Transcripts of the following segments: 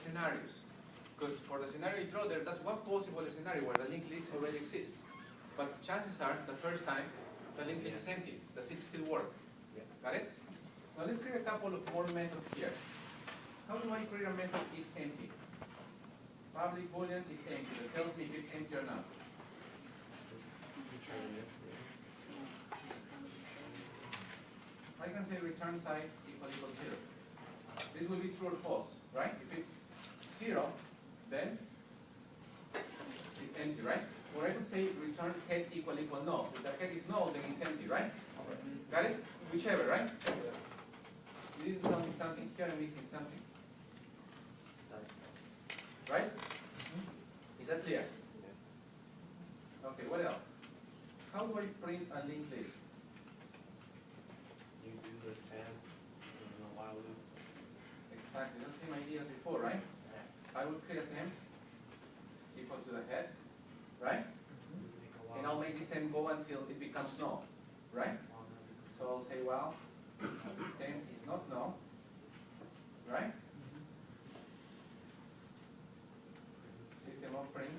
scenarios. Because for the scenario you throw there, that's one possible scenario where the linked list already exists. But chances are, the first time, the linked list is empty. Does it still work? Yeah. Got it? Now let's create a couple of more methods here. How do I create a method is empty? Public boolean is empty. That tells me if it's empty or not. I can say return size equal 0. This will be true or false, right? If it's 0, then it's empty, right? Or I could say return head equal no. If the head is no, then it's empty, right? Got it? Whichever, right? You didn't tell me something here, I'm missing something. Right? Is that clear? Okay, what else? How do I print a linked list? You do the temp in a while loop. Exactly, that's the same idea as before, right? I will create a temp equal to the head, right? And I'll make this temp go until it becomes no, right? So I'll say, well, temp is not no, right? System of print,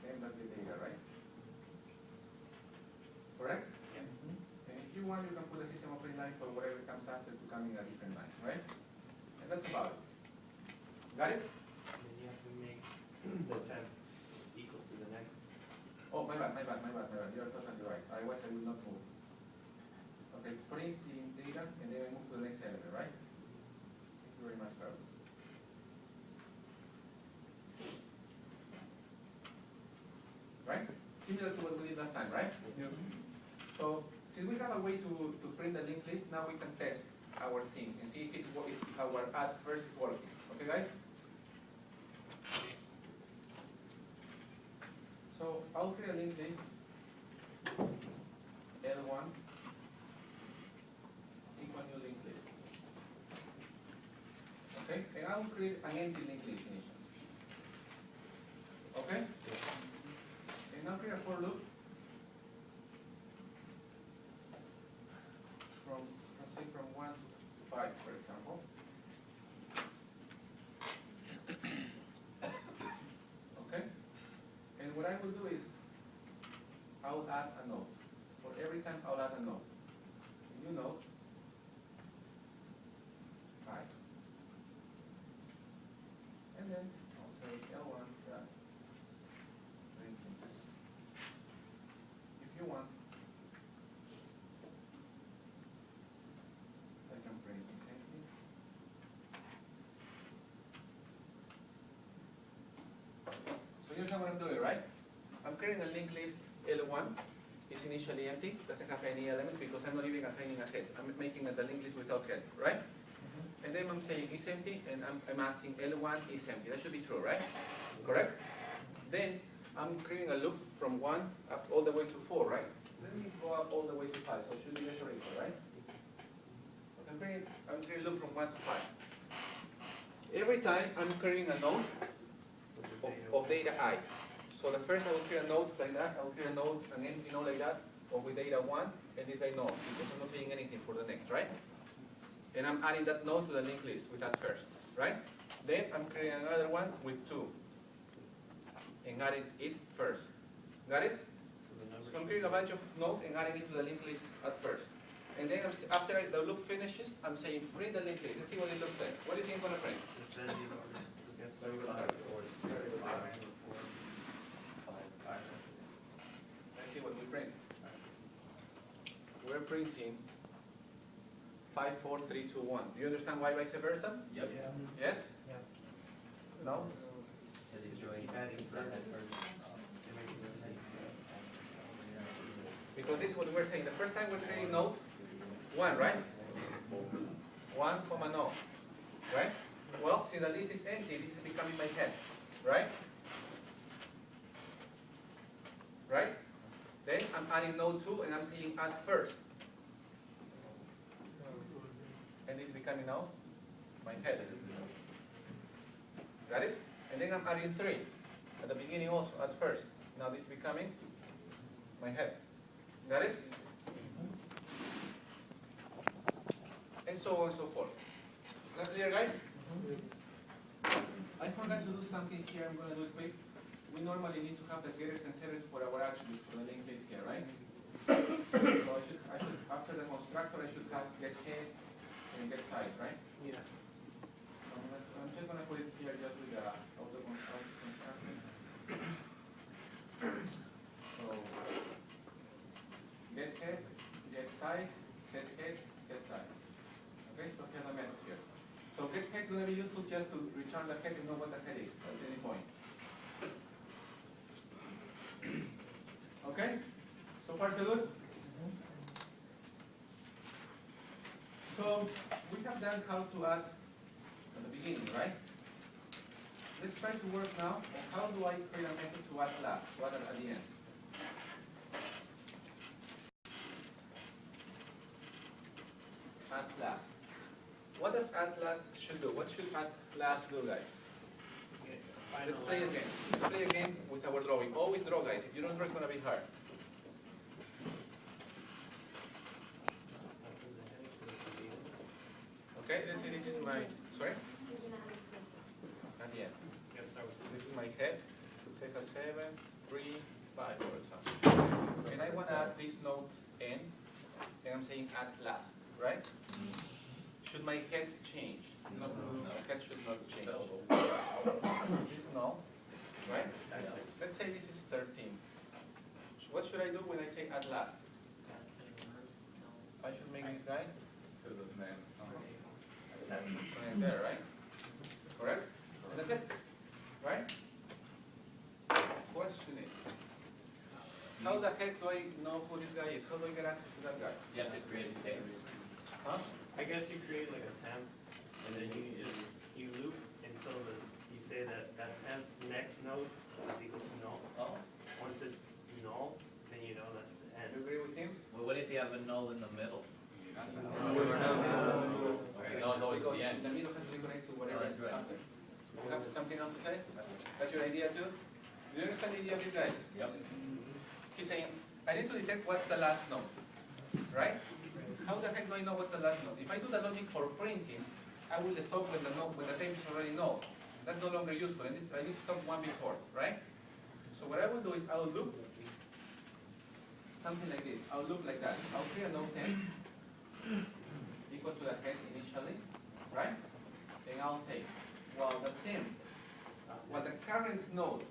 temp.get data, right? Correct? Yeah. And if you want, you can put a system of print line for whatever comes after to come in a different line, right? And that's about it. Got it? Then you have to make the temp equal to the next. Oh, my bad. You're totally right. Otherwise, I will not move. Okay, print in data, and then I move to the next element, right? Thank you very much, Carlos. Right? Similar to what we did last time, right? Yeah. So, since we have a way to print the linked list, now we can test our thing and see if our add first is working. Okay, guys? So I'll create a linked list L1 equal new linked list. Okay? And I'll create an empty linked list initially. Okay? And I'll create a for loop from 1 to 5, for example. Okay? And what I will do is I'll add a node. For every time I'll add a node. A new node, 5. And then I'll say L1 dot ranking. If you want, I can print the same thing. So here's how I'm doing, right? I'm creating a linked list L1. It's initially empty, doesn't have any elements because I'm not even assigning a head. I'm making the linked list without head, right? And then I'm saying it's empty, and I'm asking L1 is empty. That should be true, right? Correct? Then I'm creating a loop from 1 up all the way to 4, right? Let me go up all the way to 5, so it should be less or equal, right? I'm creating a loop from 1 to 5. Every time I'm creating a node of data I. So the first I will create a node like that, I will create a node, an empty node like that, or with data 1, and this guy no, because I'm not saying anything for the next, right? And I'm adding that node to the linked list with that first, right? Then I'm creating another one with 2, and adding it first. Got it? So I'm creating a bunch of nodes and adding it to the linked list at first. And then after the loop finishes, I'm saying print the linked list. Let's see what it looks like. What do you think I'm going to print? Let's see what we print. We're printing 5, 4, 3, 2, 1. Do you understand why vice versa? Yep. Yes? Yeah. No? Because this is what we're saying. The first time we're creating node 1, right? 1, no. Right? Well, since the list is empty, this is becoming my head. Right? Right? Then I'm adding node 2 and I'm saying add first. And this is becoming now my head. Got it? And then I'm adding 3. At the beginning also, at first. Now this is becoming my head. Got it? And so on and so forth. that clear, guys? I forgot to do something here. I'm going to do it quick. We normally need to have the getters and setters for our attributes for the linked list here, right? So I should, after the constructor, I should have get head and get size, right? Yeah. I'm just going to put it here just with the auto constructor. So get head, get size, set head, set size. Okay, so here are the methods here. So get head is going to be useful just to return the head and know what the head is at any point. Okay? So far so good? So we have done how to add at the beginning, right? Let's try to work now on how do I create a method to add last, to add at the end. Add last. What does add last should do? What should add last do, guys? Let's play again. Let's play again with our drawing. Always draw, guys. If you don't draw, it's going to be hard. Okay, let's say this is my, sorry? At the end. This is my head. Take a 7, 3, 5, for example. And I want to add this node n, and I'm saying add last, right? Should my head change? No, head should not change. This is no, right? Let's say this is 13. What should I do when I say add last? I should make this guy connect there, right? Correct? And that's it, right? Question is, how the heck do I know who this guy is? How do I get access to that guy? You have to create a table. Huh? I guess you create like a temp, and then you loop until you say that temp's next node is equal to null. Oh. Once it's null, then you know that's the Do end. you agree with him? Well, what if you have a null in the middle? Okay, no, because Yeah. the middle has to be connected to whatever That's is right. after. You have something else to say? That's your idea too? Do you understand the idea of these guys? Yep. He's saying, I need to detect what's the last node, right? How the heck do I know what's the last node? If I do the logic for printing, I will stop when the tape is already null. That's no longer useful. I need to stop one before, right? So what I will do is I will loop something like this. I'll loop like that. I'll create a node 10 equal to the head initially, right? And I'll say, well, the 10, well, the current node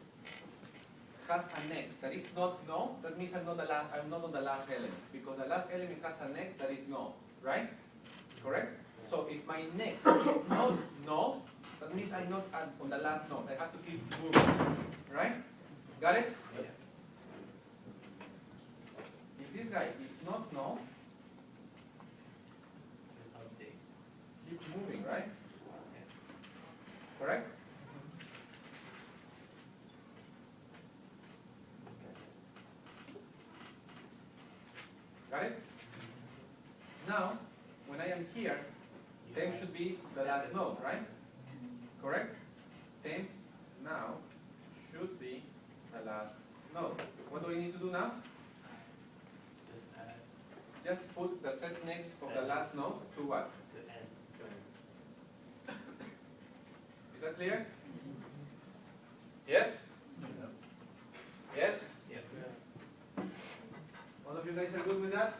has an X that is not null, that means I'm not on the last element, because the last element has an X that is null, right? Correct? So if my next is not null, that means I'm not on the last node. I have to keep moving, right? Got it? Yeah. If this guy is not null, Update. keep moving, right? Correct? Got it? Now, when I am here, temp should be the last node, right? Correct? Temp now should be the last node. What do we need to do now? Just add Just put the set next of the last node to what? to end. Is that clear? Yes? Yes? Yeah. All of you guys are good with that?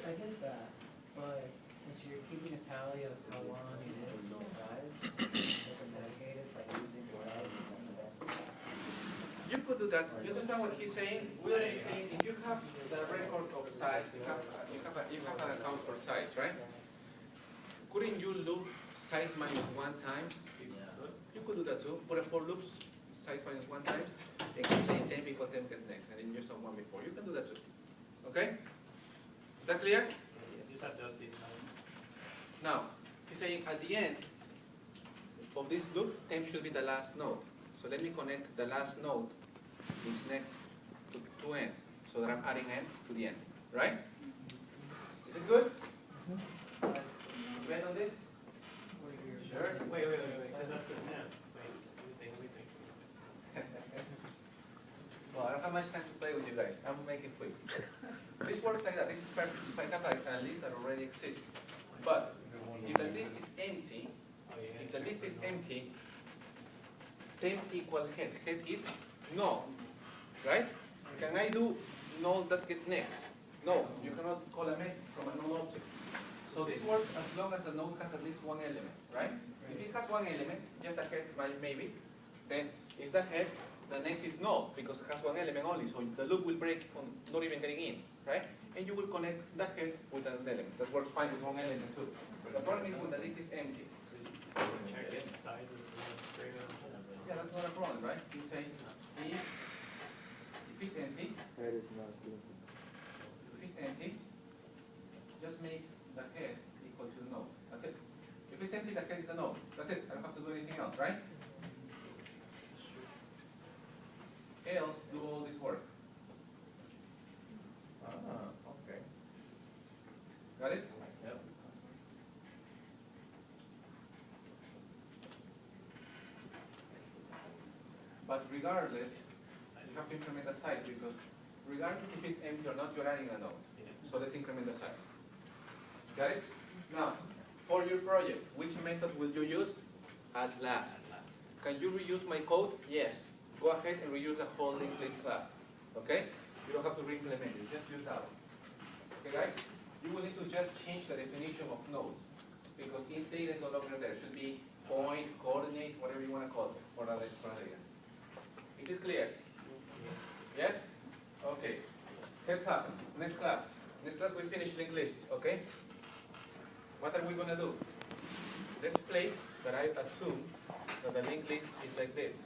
I get that, but since you're keeping a tally of how long it is and size, circumnavigated by using size and some You could do that. You understand what he's saying? We're saying if you have the record of size, you have an account for size, right? Couldn't you loop size minus 1 times? You could do that too. Put a for loops, size minus 1 times, and keep saying temp equal temp get next, and then use some one before. You can do that too. Okay? Is that clear? You just have to update time. Now, he's saying at the end of this loop, temp should be the last node. So let me connect the last node is next to n, so that I'm adding n to the end, right? Is it good? Bet on this? Sure. Wait, because that's the temp. Wait, everything. Well, I don't have much time to play with you guys. I'm making quick. This works like that. This is perfect if I have a list that already exists. But if the list is empty, list is empty, temp equal head. Head is no, right? Can I do node that get next? No, you cannot call a method from a node object. So this works as long as the node has at least one element, right? If it has one element, just a head, maybe, then is the head, the next is no, because it has one element only, so the loop will break on not even getting in, right? And you will connect the head with an element. That works fine with one element too. The problem is when the list is empty. Check it, sizes, greater. Yeah, that's not a problem, right? You say if it's empty, That is not good. if it's empty, just make the head equal to the node. That's it. If it's empty, the head is the node. That's it. I don't have to do anything else, right? Else, do all this work. Okay. Got it? Yep. But regardless, you have to increment the size because regardless if it's empty or not, you're adding a node. So let's increment the size. Got it? Now, for your project, which method will you use? At last. Can you reuse my code? Yes. Go ahead and reuse the whole linked list class. Okay? You don't have to re-implement it. Just use that one. Okay, guys? You will need to just change the definition of node because if data is no longer there, it should be point, coordinate, whatever you want to call it, or other data. Is this clear? Yes? Okay. Heads up. Next class. Next class we finish linked lists, okay? What are we going to do? Let's play that I assume that the linked list is like this.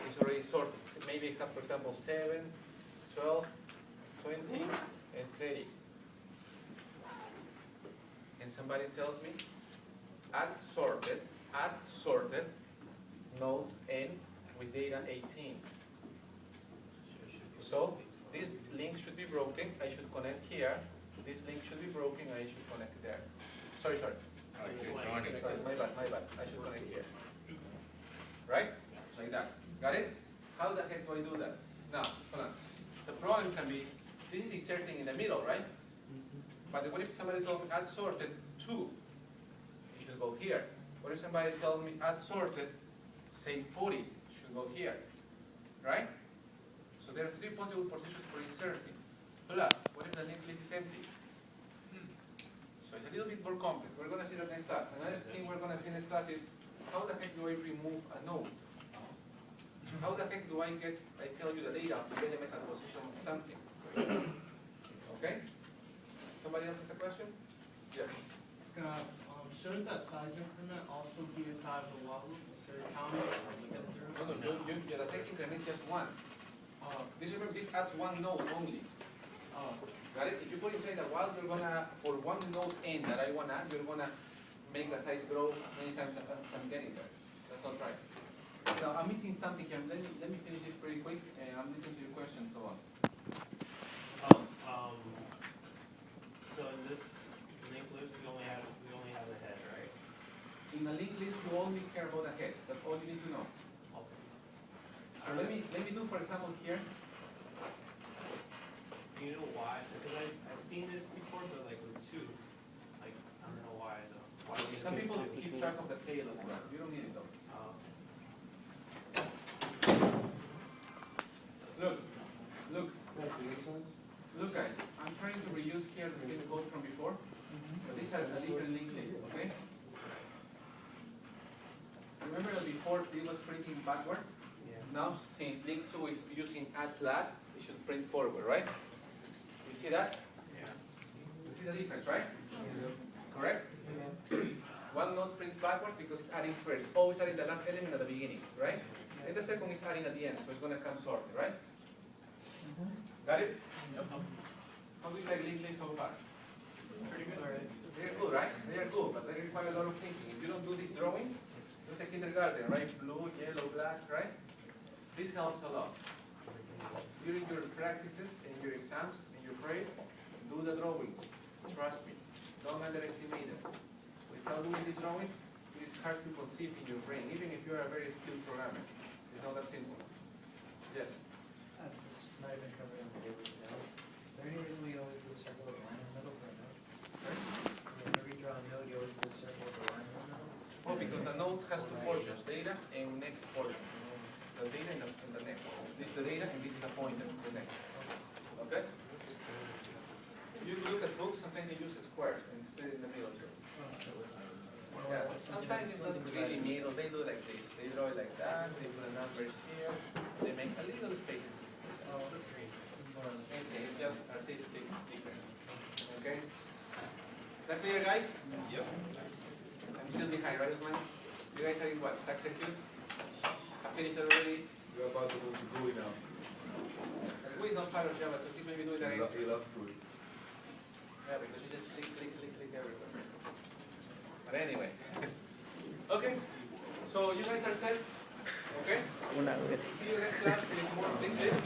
It's already sorted. Maybe it has, for example, 7, 12, 20, and 30. And somebody tells me, add sorted, node n with data 18. So this link should be broken. I should connect here. This link should be broken. I should connect there. Sorry. Sorry, My bad. I should connect here. Right? Like that. Got it? How the heck do I do that? Now, hold on. The problem can be, this is inserting in the middle, right? But what if somebody told me add sorted 2? It should go here. What if somebody tells me add sorted, say 40, it should go here. Right? So there are 3 possible positions for inserting. Plus, what if the linked list is empty? So it's a little bit more complex. We're going to see that next class. Another thing we're going to see next class is how the heck do I remove a node? How the heck do I tell you the data of the element at position something? Okay? Somebody else has a question? Yes. Just gonna ask, shouldn't that size increment also be inside of the while loop? So you're counting it as you get through? No, the size increment just once. Remember, this adds one node only. Got it? If you put inside a while, you're gonna, for one node n that I wanna add, you're gonna make the size grow as many times as I'm getting there. That's not right. Now, I'm missing something here. Let me finish it pretty quick, and I'm listening to your questions. Go on. So in this linked list, we only have the head, right? In the linked list, you only care about the head. That's all you need to know. Okay. So let me do, for example, here. Do you know why? Because I've seen this before, but like with 2, like I don't know why though. Why do you Some skip people 2? keep track of the tail as well. You don't need it though. Look guys, I'm trying to reuse here the same code from before, but this has a different linked list, okay? Remember that before it was printing backwards? Yeah. Now, since link 2 is using at last, it should print forward, right? You see that? Yeah. You see the difference, right? Correct? One node prints backwards because it's adding first, always adding the last element at the beginning, right? And the second is adding at the end, so it's going to come sorted, right? Got it? Yep. How do you like linked lists so far? Pretty good. They're good, right? They are good, but they require a lot of thinking. If you don't do these drawings, just like kindergarten, right? Blue, yellow, black, right? This helps a lot. During your practices and your exams and your grades, do the drawings. Trust me. Don't underestimate them. Without doing these drawings, it is hard to conceive in your brain, even if you are a very skilled programmer. It's not that simple. Yes? This might have been covered in the daily notes. Is there any reason we always do a circle with a line in the middle for a node? Whenever you draw a node, you always do a circle with a line in the middle? Oh simple because the node has two portions, data and next portion. The data and the next. This is the data and this is the pointer, the next. Okay? You look at books, sometimes they use squares and split in the middle too. Yeah, sometimes it's not really middle, they do it like this. They draw it like that, they put a number here, they make a little space. Okay, just artistic difference. Okay? Is that clear, guys? Yep. I'm still behind, right, Usman? You guys are in what? Stack secures? I finished already. We're about to go to GUI now. GUI is not part of Java, so keep maybe doing that We extra. love GUI. Yeah, because you just click, click, click, click everywhere. But anyway. Okay. So you guys are set? Okay? See you next class with more LinkedLists.